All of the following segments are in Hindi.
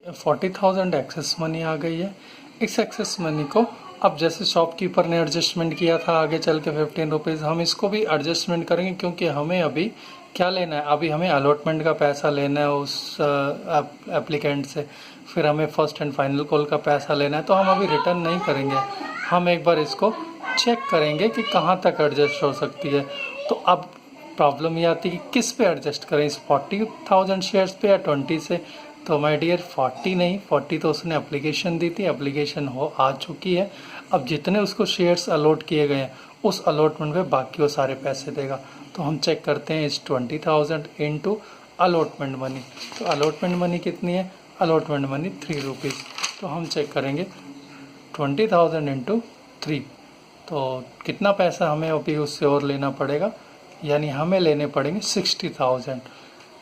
40,000 एक्सेस मनी आ गई है। इस एक्सेस मनी को अब जैसे शॉपकीपर ने एडजस्टमेंट किया था आगे चल के 15 रुपीज़, हम इसको भी एडजस्टमेंट करेंगे क्योंकि हमें अभी क्या लेना है, अभी हमें अलॉटमेंट का पैसा लेना है उस एप्लीकेंट से, फिर हमें फर्स्ट एंड फाइनल कॉल का पैसा लेना है, तो हम अभी रिटर्न नहीं करेंगे। हम एक बार इसको चेक करेंगे कि कहाँ तक एडजस्ट हो सकती है। तो अब प्रॉब्लम ये आती है कि किस पे एडजस्ट करें, इस 40,000 शेयर्स पे या 20 से। तो माय डियर 40 नहीं, 40 तो उसने एप्लीकेशन दी थी, एप्लीकेशन हो आ चुकी है। अब जितने उसको शेयर्स अलॉट किए गए हैं उस अलॉटमेंट पे बाकी वो सारे पैसे देगा। तो हम चेक करते हैं इस 20,000 इंटू अलॉटमेंट मनी। तो अलॉटमेंट मनी कितनी है, अलॉटमेंट मनी 3 रुपीज़। तो हम चेक करेंगे 20,000 इंटू 3, तो कितना पैसा हमें अभी उससे और लेना पड़ेगा, यानी हमें लेने पड़ेंगे 60,000।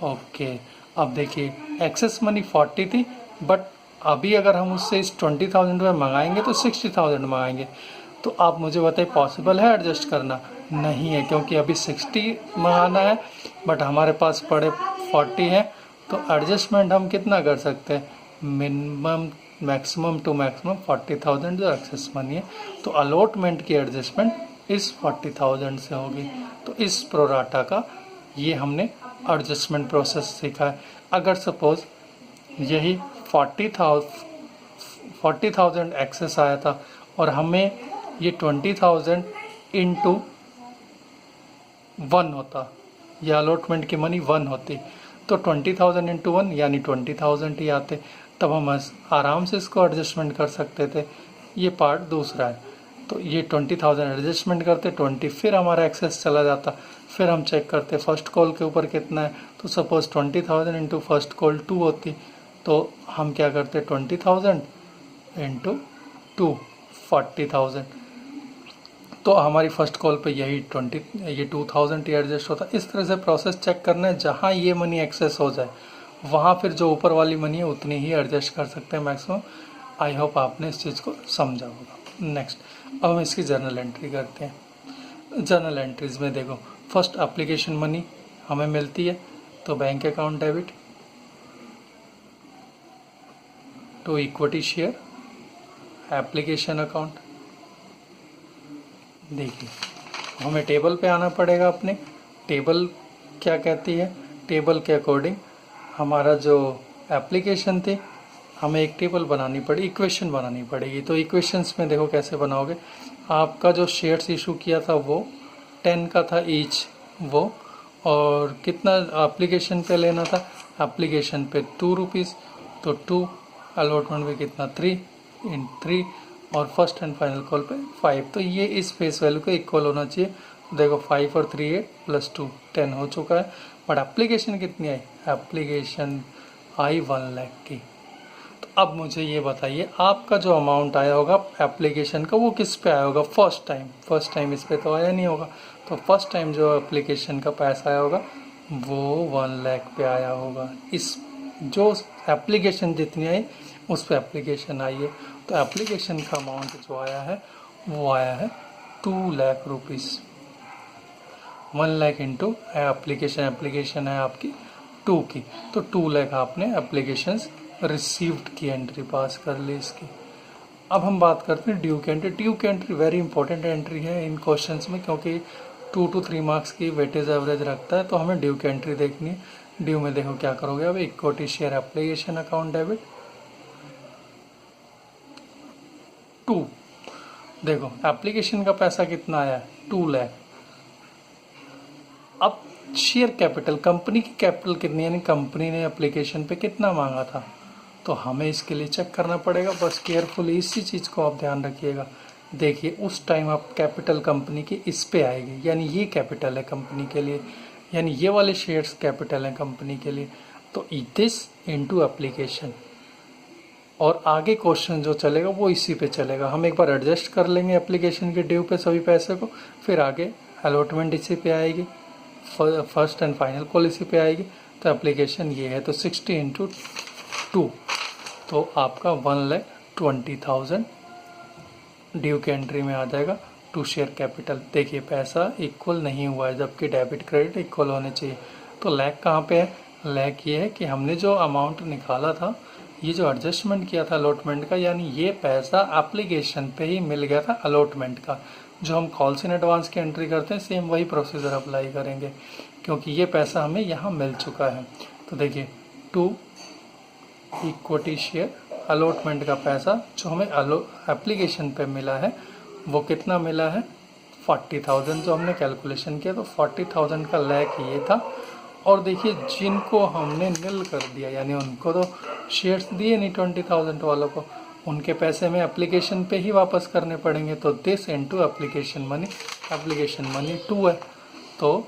ओके, अब देखिए एक्सेस मनी 40 थी, बट अभी अगर हम उससे इस 20,000 रुपये मंगाएंगे तो 60,000 मंगाएंगे। तो आप मुझे बताइए पॉसिबल है एडजस्ट करना? नहीं है, क्योंकि अभी 60 मंगाना है बट हमारे पास पड़े 40 हैं। तो एडजस्टमेंट हम कितना कर सकते हैं, मिनिमम मैक्सिमम टू मैक्सिमम 40,000 जो एक्सेस मनी है। तो अलॉटमेंट की एडजस्टमेंट इस 40,000 से होगी। तो इस प्रोराटा का ये हमने एडजस्टमेंट प्रोसेस सीखा है। अगर सपोज यही 40,000 एक्सेस आया था और हमें ये 20,000 इंटू 1 होता, या अलॉटमेंट की मनी 1 होती, तो 20,000 इंटू 1 यानी 20,000 ही आते, तब हम आराम से इसको एडजस्टमेंट कर सकते थे। ये पार्ट दूसरा है। तो ये 20,000 एडजस्टमेंट करते 20, फिर हमारा एक्सेस चला जाता, फिर हम चेक करते फर्स्ट कॉल के ऊपर कितना है। तो सपोज 20,000 इंटू फर्स्ट कॉल 2 होती, तो हम क्या करते 20,000 इंटू 2 40,000, तो हमारी फर्स्ट कॉल पे यही 2,000 ही एडजस्ट होता। इस तरह से प्रोसेस चेक करना है, जहाँ ये मनी एक्सेस हो जाए वहाँ फिर जो ऊपर वाली मनी है उतनी ही एडजस्ट कर सकते हैं मैक्सिमम। आई होप आपने इस चीज़ को समझा होगा। नेक्स्ट, अब हम इसकी जर्नल एंट्री करते हैं। जर्नल एंट्रीज में देखो, फर्स्ट एप्लीकेशन मनी हमें मिलती है, तो bank account debit to equity share application account. देखिए हमें टेबल पे आना पड़ेगा। अपने टेबल क्या कहती है, टेबल के अकॉर्डिंग हमारा जो एप्लीकेशन थी हमें एक टेबल बनानी पड़ी, इक्वेशन बनानी पड़ेगी। तो इक्वेशंस में देखो कैसे बनाओगे। आपका जो शेयर्स इशू किया था वो 10 का था ईच वो, और कितना एप्लीकेशन पे लेना था, एप्लीकेशन पे 2 रुपीज़, तो 2, अलॉटमेंट पे कितना 3 इन 3, और फर्स्ट एंड फाइनल कॉल पे 5। तो ये इस फेस वैल्यू को इक्वल होना चाहिए। देखो 5 और 3 8 प्लस 2 10 हो चुका है। बट एप्लीकेशन कितनी आई, एप्लीकेशन आई 1 लाख की। तो अब मुझे ये बताइए आपका जो अमाउंट आया होगा एप्लीकेशन का वो किस पे आया होगा, फर्स्ट टाइम इस पे तो आया नहीं होगा। तो फर्स्ट टाइम जो एप्लीकेशन का पैसा आया होगा वो 1 लाख पे आया होगा। इस जो एप्लीकेशन जितनी आई उस पर एप्लीकेशन आई है। तो एप्लीकेशन का अमाउंट जो आया है वो आया है 2 lakh rupees. 1 lakh into application है आपकी 2 की, तो 2 लाख आपने एप्लीकेशंस रिसीव्ड की एंट्री पास कर ली इसकी। अब हम बात करते हैं ड्यू की एंट्री। ड्यू की एंट्री वेरी इंपॉर्टेंट एंट्री है इन क्वेश्चंस में, क्योंकि 2 to 3 मार्क्स की वेटेज एवरेज रखता है। तो हमें ड्यू की एंट्री देखनी है। ड्यू में देखो क्या करोगे, अब equity share application account debit 2, देखो एप्लीकेशन का पैसा कितना आया 2 लाख। अब शेयर कैपिटल, कंपनी की कैपिटल कितनी, यानी कंपनी ने एप्लीकेशन पे कितना मांगा था, तो हमें इसके लिए चेक करना पड़ेगा। बस केयरफुली इसी चीज़ को आप ध्यान रखिएगा। देखिए उस टाइम आप कैपिटल कंपनी की इस पे आएगी, यानी ये कैपिटल है कंपनी के लिए, यानी ये वाले शेयर्स कैपिटल हैं कंपनी के लिए। तो दिस इनटू एप्लीकेशन, और आगे क्वेश्चन जो चलेगा वो इसी पे चलेगा। हम एक बार एडजस्ट कर लेंगे एप्लीकेशन के ड्यू पे सभी पैसे को, फिर आगे अलॉटमेंट इसी पे आएगी, फर्स्ट एंड फाइनल कॉल इसी पे आएगी। तो एप्लीकेशन ये है, तो 60 इंटू 2, तो आपका 1,20,000 ड्यू के एंट्री में आ जाएगा टू शेयर कैपिटल। देखिए पैसा इक्वल नहीं हुआ है, जबकि डेबिट क्रेडिट इक्वल होने चाहिए। तो लैक कहाँ पे है, लैक ये है कि हमने जो अमाउंट निकाला था ये जो एडजस्टमेंट किया था अलॉटमेंट का, यानी ये पैसा एप्लीकेशन पे ही मिल गया था अलॉटमेंट का। जो हम कॉल्स इन एडवांस की एंट्री करते हैं सेम वही प्रोसीजर अप्लाई करेंगे, क्योंकि ये पैसा हमें यहाँ मिल चुका है। तो देखिए, टू इक्विटी शेयर अलॉटमेंट का पैसा जो हमें एप्लीकेशन पे मिला है वो कितना मिला है, 40,000 जो हमने कैलकुलेशन किया। तो 40,000 का लैक ये था। और देखिए, जिनको हमने निल कर दिया, यानी उनको तो शेयर्स दिए नहीं 20,000 वालों को, उनके पैसे में एप्लीकेशन पे ही वापस करने पड़ेंगे। तो दिस इनटू एप्लीकेशन मनी 2 है, तो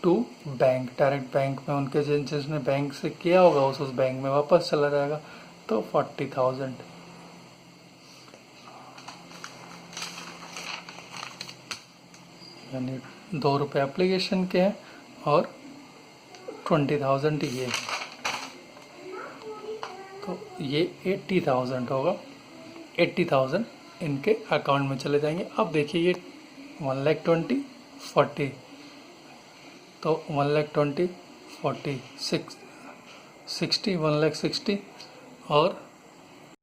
टू बैंक, डायरेक्ट बैंक में उनके जिसने बैंक से किया होगा उस बैंक में वापस चला जाएगा। तो 40,000 यानी 2 रुपये एप्लीकेशन के हैं और 20,000 ये है, तो ये 80,000 होगा। 80,000 इनके अकाउंट में चले जाएंगे। अब देखिए, ये 1,20,000 40, तो 1,20,000 40 60 1,60,000 और